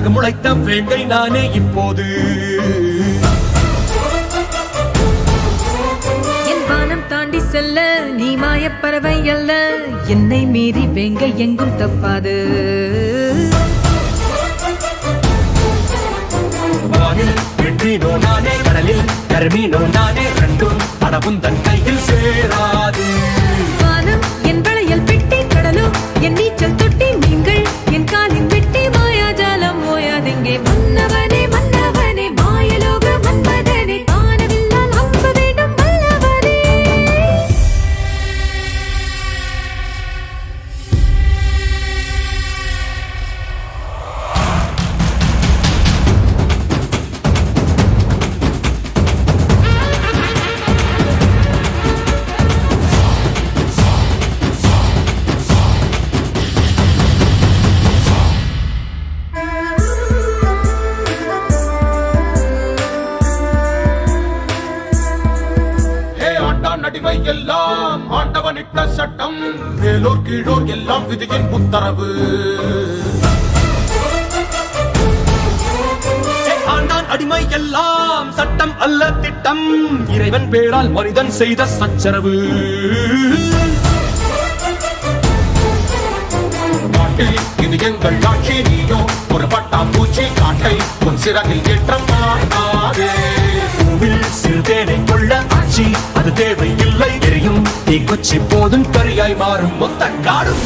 விறகு முளைத்த வேங்கை நானே இப்போது. என் வானம் தாண்டி செல்ல நீ மாயப்பறவை அல்ல, என்னை மீறி வேங்கை எங்கும் தப்பாது. வெற்றினோ நானே, கடலில் கருமீனோ நானே, ரெண்டும் படவும் தன் கையில் சேராது. வானம் என் வளையல் பெட்டி, கடலோ என் நீச்சல் தொட்டி, நீங்கள் என் காலின் வெட்டி, மாயாஜாலம் ஓயாதெங்கே. மன்னவனே மன்னவனே மாயலோக மன்மதனே, காணவில்லால் அம்ப வேண்டும் வல்லவனே. அடிமை எல்லாம் ஆண்டவனிட்ட சட்டம், மேலோர் கீழோர் எல்லாம் விதியின் உத்தரவு. ஆண்டான் அடிமை எல்லாம் சட்டம் அல்ல திட்டம், இறைவன் பேரால் மனிதன் செய்த சச்சரவு. இது எங்கள் ஆட்சி, நீயோ ஒரு பட்டாம்பூச்சி, காட்டை உன் சிறகில் ஏற்றம் மாட்டாதே. சிறுதேனை கொள்ள ஆட்சி அது தேவை இல்லை, எரியும் தீக்குச்சி போதும் கரியாய் மாறும் மொத்த காடும்.